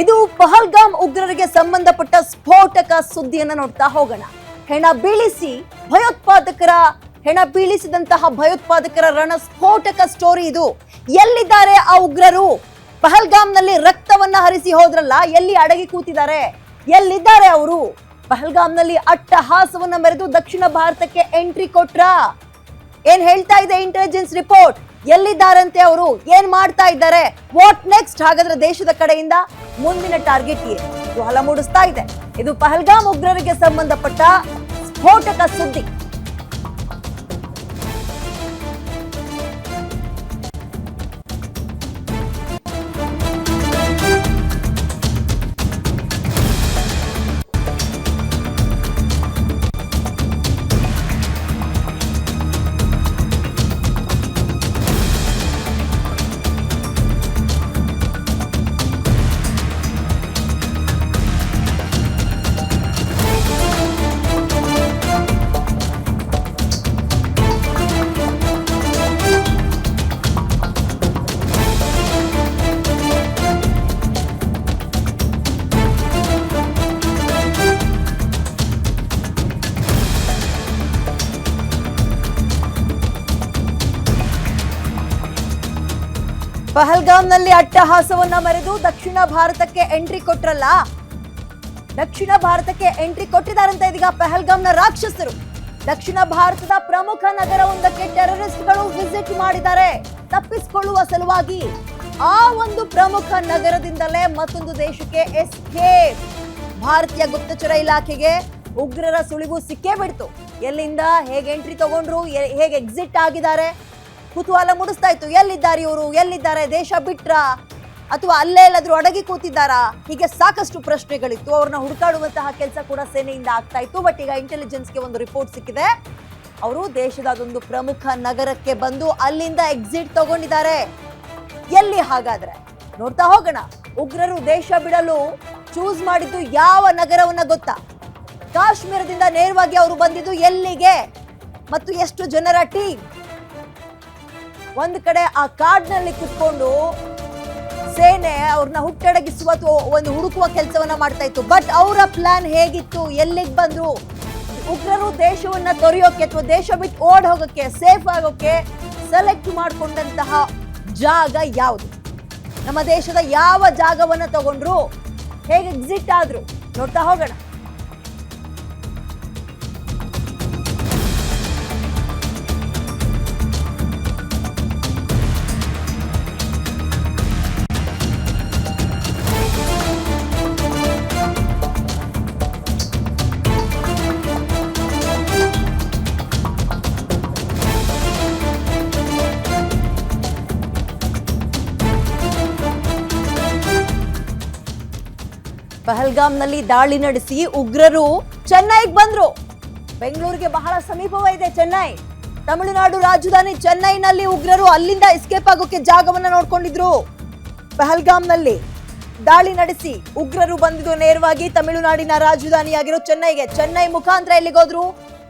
ಇದು ಪಹಲ್ಗಾಮ್ ಉಗ್ರರಿಗೆ ಸಂಬಂಧಪಟ್ಟ ಸ್ಫೋಟಕ ಸುದ್ದಿಯನ್ನ ನೋಡ್ತಾ ಹೋಗೋಣ. ಹೆಣ ಬೀಳಿಸಿದಂತಹ ಭಯೋತ್ಪಾದಕರ ರಣ ಸ್ಫೋಟಕ ಸ್ಟೋರಿ ಇದು. ಎಲ್ಲಿದ್ದಾರೆ ಆ ಉಗ್ರರು? ಪಹಲ್ಗಾಮ್ನಲ್ಲಿ ರಕ್ತವನ್ನ ಹರಿಸಿ ಹೋದ್ರಲ್ಲ, ಎಲ್ಲಿ ಅಡಗಿ ಕೂತಿದ್ದಾರೆ? ಎಲ್ಲಿದ್ದಾರೆ ಅವರು? ಪಹಲ್ಗಾಮ್ನಲ್ಲಿ ಅಟ್ಟಹಾಸವನ್ನ ಮೆರೆದು ದಕ್ಷಿಣ ಭಾರತಕ್ಕೆ ಎಂಟ್ರಿ ಕೊಟ್ರ? ಏನ್ ಹೇಳ್ತಾ ಇದೆ ಇಂಟೆಲಿಜೆನ್ಸ್ ರಿಪೋರ್ಟ್? ಎಲ್ಲಿದ್ದಾರಂತೆ ಅವರು? ಏನ್ ಮಾಡ್ತಾ ಇದ್ದಾರೆ? What next? ಹಾಗಾದ್ರೆ ದೇಶದ ಕಡೆಯಿಂದ ಮುಂದಿನ ಟಾರ್ಗೆಟ್ ಏನು? ಕುತೂಹಲ ಮೂಡಿಸ್ತಾ ಇದೆ. ಇದು ಪಹಲ್ಗಾಮ್ ಉಗ್ರರಿಗೆ ಸಂಬಂಧಪಟ್ಟ ಸ್ಫೋಟಕ ಸುದ್ದಿ. ಪಹಲ್ಗಾಮ್ನಲ್ಲಿ ಅಟ್ಟಹಾಸವನ್ನ ಮೆರೆದು ದಕ್ಷಿಣ ಭಾರತಕ್ಕೆ ಎಂಟ್ರಿ ಕೊಟ್ರಲ್ಲ, ದಕ್ಷಿಣ ಭಾರತಕ್ಕೆ ಎಂಟ್ರಿ ಕೊಟ್ಟಿದ್ದಾರಂತ ಇದೀಗ ಪಹಲ್ಗಾಮ್ನ ರಾಕ್ಷಸರು. ದಕ್ಷಿಣ ಭಾರತದ ಪ್ರಮುಖ ನಗರವೊಂದಕ್ಕೆ ಟೆರರಿಸ್ಟ್ಗಳು ವಿಸಿಟ್ ಮಾಡಿದ್ದಾರೆ ತಪ್ಪಿಸಿಕೊಳ್ಳುವ ಸಲುವಾಗಿ. ಆ ಒಂದು ಪ್ರಮುಖ ನಗರದಿಂದಲೇ ಮತ್ತೊಂದು ದೇಶಕ್ಕೆ ಎಸ್ಕೇಪ್. ಭಾರತೀಯ ಗುಪ್ತಚರ ಇಲಾಖೆಗೆ ಉಗ್ರರ ಸುಳಿವು ಸಿಕ್ಕೇ ಬಿಡ್ತು. ಎಲ್ಲಿಂದ ಹೇಗೆ ಎಂಟ್ರಿ ತಗೊಂಡ್ರು, ಹೇಗೆ ಎಕ್ಸಿಟ್ ಆಗಿದ್ದಾರೆ, ಕುತೂಹಲ ಮೂಡಿಸ್ತಾ ಇತ್ತು. ಎಲ್ಲಿದ್ದಾರೆ ಇವರು? ಎಲ್ಲಿದ್ದಾರೆ? ದೇಶ ಬಿಟ್ರ ಅಥವಾ ಅಲ್ಲೇ ಎಲ್ಲಾದ್ರೂ ಅಡಗಿ ಕೂತಿದ್ದಾರಾ? ಹೀಗೆ ಸಾಕಷ್ಟು ಪ್ರಶ್ನೆಗಳಿತ್ತು. ಅವ್ರನ್ನ ಹುಡುಕಾಡುವಂತಹ ಕೆಲಸ ಕೂಡ ಸೇನೆಯಿಂದ ಆಗ್ತಾ ಇತ್ತು. ಬಟ್ ಈಗ ಇಂಟೆಲಿಜೆನ್ಸ್ಗೆ ಒಂದು ರಿಪೋರ್ಟ್ ಸಿಕ್ಕಿದೆ. ಅವರು ದೇಶದ ಅದೊಂದು ಪ್ರಮುಖ ನಗರಕ್ಕೆ ಬಂದು ಅಲ್ಲಿಂದ ಎಕ್ಸಿಟ್ ತಗೊಂಡಿದ್ದಾರೆ. ಎಲ್ಲಿ ಹಾಗಾದ್ರೆ ನೋಡ್ತಾ ಹೋಗೋಣ. ಉಗ್ರರು ದೇಶ ಬಿಡಲು ಚೂಸ್ ಮಾಡಿದ್ದು ಯಾವ ನಗರವನ್ನ ಗೊತ್ತಾ? ಕಾಶ್ಮೀರದಿಂದ ನೇರವಾಗಿ ಅವರು ಬಂದಿದ್ದು ಎಲ್ಲಿಗೆ ಮತ್ತು ಎಷ್ಟು ಜನರ ಟೀಮ್? ಒಂದು ಕಡೆ ಆ ಕಾಡ್ನಲ್ಲಿ ಕುತ್ಕೊಂಡು ಸೇನೆ ಅವ್ರನ್ನ ಹುಟ್ಟಡಗಿಸುವ ಒಂದು ಹುಡುಕುವ ಕೆಲಸವನ್ನ ಮಾಡ್ತಾ ಇತ್ತು. ಬಟ್ ಅವರ ಪ್ಲಾನ್ ಹೇಗಿತ್ತು? ಎಲ್ಲಿಗೆ ಬಂದ್ರು? ಉಗ್ರರು ದೇಶವನ್ನ ತೊರೆಯೋಕೆ ಅಥವಾ ದೇಶ ಬಿಟ್ಟು ಓಡ್ ಹೋಗೋಕೆ, ಸೇಫ್ ಆಗೋಕೆ ಸೆಲೆಕ್ಟ್ ಮಾಡ್ಕೊಂಡಂತಹ ಜಾಗ ಯಾವುದು? ನಮ್ಮ ದೇಶದ ಯಾವ ಜಾಗವನ್ನ ತಗೊಂಡ್ರು? ಹೇಗೆ ಎಕ್ಸಿಟ್ ಆದ್ರು? ನೋಡ್ತಾ ಹೋಗೋಣ. ಪಹಲ್ಗಾಮ್ನಲ್ಲಿ ದಾಳಿ ನಡೆಸಿ ಉಗ್ರರು ಚೆನ್ನೈಗೆ ಬಂದ್ರು. ಬೆಂಗಳೂರಿಗೆ ಬಹಳ ಸಮೀಪವೇ ಇದೆ ಚೆನ್ನೈ. ತಮಿಳುನಾಡು ರಾಜಧಾನಿ ಚೆನ್ನೈನಲ್ಲಿ ಉಗ್ರರು ಅಲ್ಲಿಂದ ಎಸ್ಕೇಪ್ ಆಗೋಕೆ ಜಾಗವನ್ನ ನೋಡ್ಕೊಂಡಿದ್ರು. ಪಹಲ್ಗಾಮ್ನಲ್ಲಿ ದಾಳಿ ನಡೆಸಿ ಉಗ್ರರು ಬಂದಿದ್ದು ನೇರವಾಗಿ ತಮಿಳುನಾಡಿನ ರಾಜಧಾನಿಯಾಗಿರೋ ಚೆನ್ನೈಗೆ. ಚೆನ್ನೈ ಮುಖಾಂತರ ಎಲ್ಲಿಗೋದ್ರು?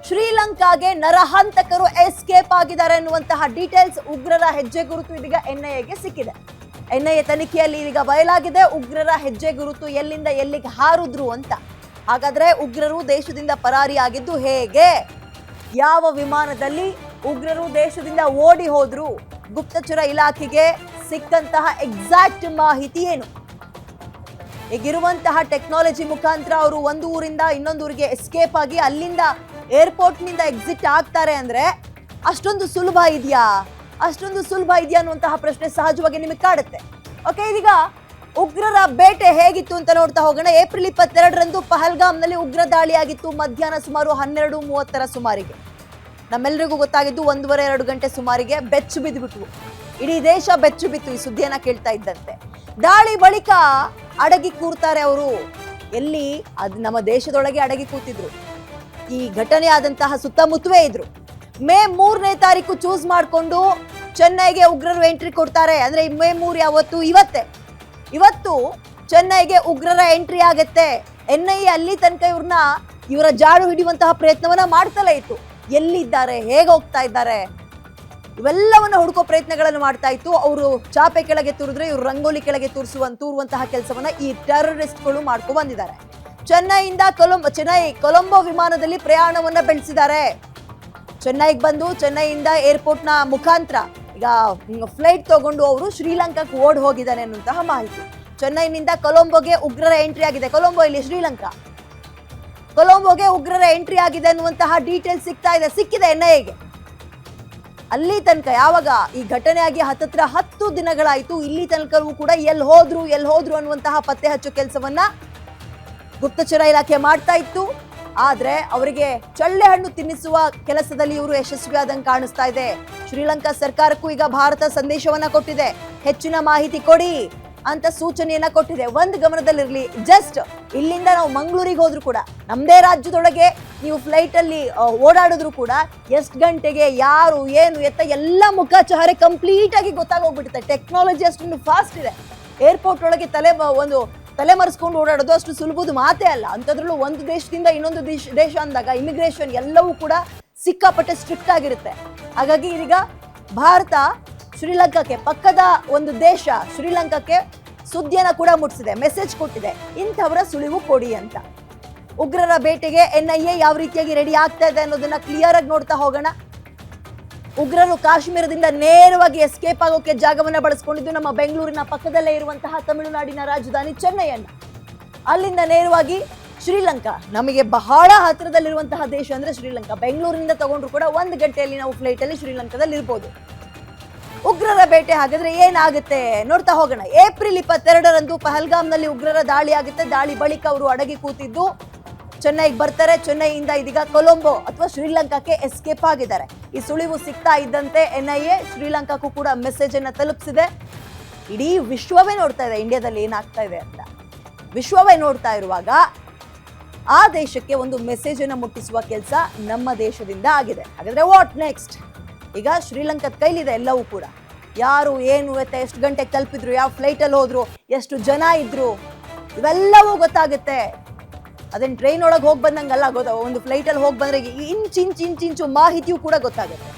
ಶ್ರೀಲಂಕಾಗೆ ನರಹಂತಕರು ಎಸ್ಕೇಪ್ ಆಗಿದ್ದಾರೆ ಎನ್ನುವಂತಹ ಡೀಟೇಲ್ಸ್ ಉಗ್ರರ ಹೆಜ್ಜೆ ಗುರುತು ಇದೀಗ ಎನ್ಐಎಗೆ ಸಿಕ್ಕಿದೆ. ಎನ್ಐಎ ತನಿಖೆಯಲ್ಲಿ ಈಗ ಬಯಲಾಗಿದೆ ಉಗ್ರರ ಹೆಜ್ಜೆ ಗುರುತು ಎಲ್ಲಿಂದ ಎಲ್ಲಿಗೆ ಹಾರಿದ್ರು ಅಂತ. ಹಾಗಾದ್ರೆ ಉಗ್ರರು ದೇಶದಿಂದ ಪರಾರಿಯಾಗಿದ್ದು ಹೇಗೆ? ಯಾವ ವಿಮಾನದಲ್ಲಿ ಉಗ್ರರು ದೇಶದಿಂದ ಓಡಿ ಹೋದ್ರು? ಗುಪ್ತಚರ ಇಲಾಖೆಗೆ ಸಿಕ್ಕಂತಹ ಎಕ್ಸಾಕ್ಟ್ ಮಾಹಿತಿ ಏನು? ಈಗಿರುವಂತಹ ಟೆಕ್ನಾಲಜಿ ಮುಖಾಂತರ ಅವರು ಒಂದು ಊರಿಂದ ಇನ್ನೊಂದು ಊರಿಗೆ ಎಸ್ಕೇಪ್ ಆಗಿ ಅಲ್ಲಿಂದ ಏರ್ಪೋರ್ಟ್ ನಿಂದ ಎಕ್ಸಿಟ್ ಆಗ್ತಾರೆ ಅಂದ್ರೆ ಅಷ್ಟೊಂದು ಸುಲಭ ಇದೆಯಾ ಅನ್ನುವಂತಹ ಪ್ರಶ್ನೆ ಸಹಜವಾಗಿ ನಿಮಗೆ ಕಾಡುತ್ತೆ. ಓಕೆ, ಇದೀಗ ಉಗ್ರರ ಬೇಟೆ ಹೇಗಿತ್ತು ಅಂತ ನೋಡ್ತಾ ಹೋಗೋಣ. ಏಪ್ರಿಲ್ 22ರಂದು ಪಹಲ್ಗಾಮ್ನಲ್ಲಿ ಉಗ್ರ ದಾಳಿಯಾಗಿತ್ತು. ಮಧ್ಯಾಹ್ನ ಸುಮಾರು 12:30 ಸುಮಾರಿಗೆ. ನಮ್ಮೆಲ್ಲರಿಗೂ ಗೊತ್ತಾಗಿದ್ದು 1:30-2 ಗಂಟೆ ಸುಮಾರಿಗೆ ಬೆಚ್ಚು ಬಿದ್ದುಬಿಟ್ವು. ಇಡೀ ದೇಶ ಬೆಚ್ಚು ಬಿತ್ತು ಈ ಸುದ್ದಿಯನ್ನ ಕೇಳ್ತಾ ಇದ್ದಂತೆ. ದಾಳಿ ಬಳಿಕ ಅಡಗಿ ಕೂರ್ತಾರೆ ಅವರು. ಎಲ್ಲಿ? ಅದು ನಮ್ಮ ದೇಶದೊಳಗೆ ಅಡಗಿ ಕೂತಿದ್ರು. ಈ ಘಟನೆ ಆದಂತಹ ಸುತ್ತಮುತ್ತವೇ ಇದ್ರು. ಮೇ 3ನೇ ತಾರೀಕು ಚೂಸ್ ಮಾಡಿಕೊಂಡು ಚೆನ್ನೈಗೆ ಉಗ್ರರು ಎಂಟ್ರಿ ಕೊಡ್ತಾರೆ. ಅಂದ್ರೆ ಮೇ 3 ಯಾವತ್ತು? ಇವತ್ತು ಚೆನ್ನೈಗೆ ಉಗ್ರರ ಎಂಟ್ರಿ ಆಗತ್ತೆ. ಎನ್ಐಎ ಅಲ್ಲಿ ತನಕ ಇವರ ಜಾಡು ಹಿಡಿಯುವಂತಹ ಪ್ರಯತ್ನವನ್ನ ಮಾಡ್ತಲೇ ಇತ್ತು. ಎಲ್ಲಿದ್ದಾರೆ? ಹೇಗೆ ಹೋಗ್ತಾ ಇದ್ದಾರೆ? ಇವೆಲ್ಲವನ್ನ ಹುಡುಕೋ ಪ್ರಯತ್ನಗಳನ್ನು ಮಾಡ್ತಾ ಇತ್ತು. ಅವರು ಚಾಪೆ ಕೆಳಗೆ ತೂರಿದ್ರೆ ಇವರು ರಂಗೋಲಿ ಕೆಳಗೆ ತೂರುವಂತಹ ಕೆಲಸವನ್ನ ಈ ಟೆರರಿಸ್ಟ್ಗಳು ಮಾಡ್ಕೊ ಬಂದಿದ್ದಾರೆ. ಚೆನ್ನೈಯಿಂದ ಕೊಲಂಬೋ ವಿಮಾನದಲ್ಲಿ ಪ್ರಯಾಣವನ್ನ ಬೆಳೆಸಿದ್ದಾರೆ. ಚೆನ್ನೈಗೆ ಬಂದು ಚೆನ್ನೈಯಿಂದ ಏರ್ಪೋರ್ಟ್ ನ ಮುಖಾಂತರ ಈಗ ಫ್ಲೈಟ್ ತಗೊಂಡು ಅವರು ಶ್ರೀಲಂಕಾಕ್ಕೆ ಓಡ್ ಹೋಗಿದ್ದಾರೆ ಅನ್ನುವಂತಹ ಮಾಹಿತಿ. ಚೆನ್ನೈನಿಂದ ಕೊಲಂಬೋಗೆ ಉಗ್ರರ ಎಂಟ್ರಿ ಆಗಿದೆ. ಕೊಲಂಬೋ ಇಲ್ಲಿ ಶ್ರೀಲಂಕಾ. ಕೊಲಂಬೋಗೆ ಉಗ್ರರ ಎಂಟ್ರಿ ಆಗಿದೆ ಅನ್ನುವಂತಹ ಡೀಟೇಲ್ಸ್ ಸಿಕ್ಕಿದೆ NIAಗೆ. ಅಲ್ಲಿ ತನಕ ಯಾವಾಗ ಈ ಘಟನೆ ಆಗಿ ಹತ್ತತ್ರ 10 ದಿನಗಳಾಯ್ತು, ಇಲ್ಲಿ ತನಕವೂ ಕೂಡ ಎಲ್ಲಿ ಹೋದ್ರು ಅನ್ನುವಂತಹ ಪತ್ತೆ ಹಚ್ಚೋ ಕೆಲಸವನ್ನ ಗುಪ್ತಚರ ಇಲಾಖೆ ಮಾಡ್ತಾ ಇತ್ತು. ಆದ್ರೆ ಅವರಿಗೆ ಚಳ್ಳೆ ಹಣ್ಣು ತಿನ್ನಿಸುವ ಕೆಲಸದಲ್ಲಿ ಇವರು ಯಶಸ್ವಿಯಾದಂಗೆ ಕಾಣಿಸ್ತಾ ಇದೆ. ಶ್ರೀಲಂಕಾ ಸರ್ಕಾರಕ್ಕೂ ಈಗ ಭಾರತ ಸಂದೇಶವನ್ನ ಕೊಟ್ಟಿದೆ, ಹೆಚ್ಚಿನ ಮಾಹಿತಿ ಕೊಡಿ ಅಂತ ಸೂಚನೆಯನ್ನ ಕೊಟ್ಟಿದೆ. ಒಂದು ಗಮನದಲ್ಲಿರ್ಲಿ, ಜಸ್ಟ್ ಇಲ್ಲಿಂದ ನಾವು ಮಂಗಳೂರಿಗೆ ಹೋದ್ರು ಕೂಡ, ನಮ್ದೇ ರಾಜ್ಯದೊಳಗೆ ನೀವು ಫ್ಲೈಟ್ ಅಲ್ಲಿ ಓಡಾಡಿದ್ರು ಕೂಡ ಎಷ್ಟು ಗಂಟೆಗೆ ಯಾರು ಏನು ಎತ್ತ ಎಲ್ಲ ಮುಖಾಚಹರೆ ಕಂಪ್ಲೀಟ್ ಆಗಿ ಗೊತ್ತಾಗೋಗ್ಬಿಡುತ್ತೆ. ಟೆಕ್ನಾಲಜಿ ಅಷ್ಟೊಂದು ಫಾಸ್ಟ್ ಇದೆ. ಏರ್ಪೋರ್ಟ್ ಒಳಗೆ ತಲೆ ಮರೆಸ್ಕೊಂಡು ಓಡಾಡೋದು ಅಷ್ಟು ಸುಲಭದ ಮಾತೇ ಅಲ್ಲ. ಅಂಥದ್ರಲ್ಲೂ ಒಂದು ದೇಶದಿಂದ ಇನ್ನೊಂದು ದೇಶ ಅಂದಾಗ ಇಮಿಗ್ರೇಷನ್ ಎಲ್ಲವೂ ಕೂಡ ಸಿಕ್ಕಾಪಟ್ಟೆ ಸ್ಟ್ರಿಕ್ಟ್ ಆಗಿರುತ್ತೆ. ಹಾಗಾಗಿ ಈಗ ಭಾರತ ಶ್ರೀಲಂಕಾಕ್ಕೆ, ಪಕ್ಕದ ಒಂದು ದೇಶ ಶ್ರೀಲಂಕಾಕ್ಕೆ ಸುದ್ದಿಯನ್ನ ಕೂಡ ಮುಟ್ಟಿಸಿದೆ, ಮೆಸೇಜ್ ಕೊಟ್ಟಿದೆ, ಇಂಥವರ ಸುಳಿವು ಕೊಡಿ ಅಂತ. ಉಗ್ರರ ಬೇಟೆಗೆ NIA ಯಾವ ರೀತಿಯಾಗಿ ರೆಡಿ ಆಗ್ತಾ ಇದೆ ಅನ್ನೋದನ್ನ ಕ್ಲಿಯರ್ ಆಗಿ ನೋಡ್ತಾ ಹೋಗೋಣ. ಉಗ್ರರು ಕಾಶ್ಮೀರದಿಂದ ನೇರವಾಗಿ ಎಸ್ಕೇಪ್ ಆಗೋಕೆ ಜಾಗವನ್ನ ಬಳಸ್ಕೊಂಡಿದ್ದು ನಮ್ಮ ಬೆಂಗಳೂರಿನ ಪಕ್ಕದಲ್ಲೇ ಇರುವಂತಹ ತಮಿಳುನಾಡಿನ ರಾಜಧಾನಿ ಚೆನ್ನೈಯನ್ನ. ಅಲ್ಲಿಂದ ನೇರವಾಗಿ ಶ್ರೀಲಂಕಾ, ನಮಗೆ ಬಹಳ ಹತ್ತಿರದಲ್ಲಿರುವಂತಹ ದೇಶ ಅಂದ್ರೆ ಶ್ರೀಲಂಕಾ. ಬೆಂಗಳೂರಿನಿಂದ ತಗೊಂಡ್ರು ಕೂಡ 1 ಗಂಟೆಯಲ್ಲಿ ನಾವು ಫ್ಲೈಟ್ ಅಲ್ಲಿ ಶ್ರೀಲಂಕಾದಲ್ಲಿ ಇರ್ಬೋದು. ಉಗ್ರರ ಬೇಟೆ ಹಾಗಾದ್ರೆ ಏನಾಗುತ್ತೆ ನೋಡ್ತಾ ಹೋಗೋಣ. ಏಪ್ರಿಲ್ 22ರಂದು ಪಹಲ್ಗಾಮ್ನಲ್ಲಿ ಉಗ್ರರ ದಾಳಿ ಆಗುತ್ತೆ. ದಾಳಿ ಬಳಿಕ ಅವರು ಅಡಗಿ ಕೂತಿದ್ದು ಚೆನ್ನೈಗೆ ಬರ್ತಾರೆ. ಚೆನ್ನೈಯಿಂದ ಇದೀಗ ಕೊಲಂಬೋ ಅಥವಾ ಶ್ರೀಲಂಕಾಕ್ಕೆ ಎಸ್ಕೇಪ್ ಆಗಿದ್ದಾರೆ. ಈ ಸುಳಿವು ಸಿಗ್ತಾ ಇದ್ದಂತೆ NIA ಶ್ರೀಲಂಕಾಕ್ಕೂ ಕೂಡ ಮೆಸೇಜ್ ಅನ್ನ ತಲುಪಿಸಿದೆ. ಇಡೀ ವಿಶ್ವವೇ ನೋಡ್ತಾ ಇದೆ ಇಂಡಿಯಾದಲ್ಲಿ ಏನಾಗ್ತಾ ಇದೆ ಅಂತ. ವಿಶ್ವವೇ ನೋಡ್ತಾ ಇರುವಾಗ ಆ ದೇಶಕ್ಕೆ ಒಂದು ಮೆಸೇಜ್ ಅನ್ನ ಮುಟ್ಟಿಸುವ ಕೆಲಸ ನಮ್ಮ ದೇಶದಿಂದ ಆಗಿದೆ. ಹಾಗಾದ್ರೆ ವಾಟ್ ನೆಕ್ಸ್ಟ್? ಈಗ ಶ್ರೀಲಂಕಾದ ಕೈಲಿದೆ ಎಲ್ಲವೂ ಕೂಡ. ಯಾರು ಏನು ಎಷ್ಟು ಗಂಟೆಗೆ ತಲುಪಿದ್ರು, ಯಾವ ಫ್ಲೈಟ್ ಅಲ್ಲಿ ಹೋದ್ರು, ಎಷ್ಟು ಜನ ಇದ್ರು, ಇವೆಲ್ಲವೂ ಗೊತ್ತಾಗುತ್ತೆ. ಅದೇನು ಟ್ರೈನ್ ಒಳಗೆ ಹೋಗಿ ಬಂದಂಗಲ್ಲ, ಒಂದು ಫ್ಲೈಟ್ ಅಲ್ಲಿ ಹೋಗಿ ಬಂದ್ರೆ ಇಂಚು ಮಾಹಿತಿಯೂ ಕೂಡ ಗೊತ್ತಾಗುತ್ತೆ.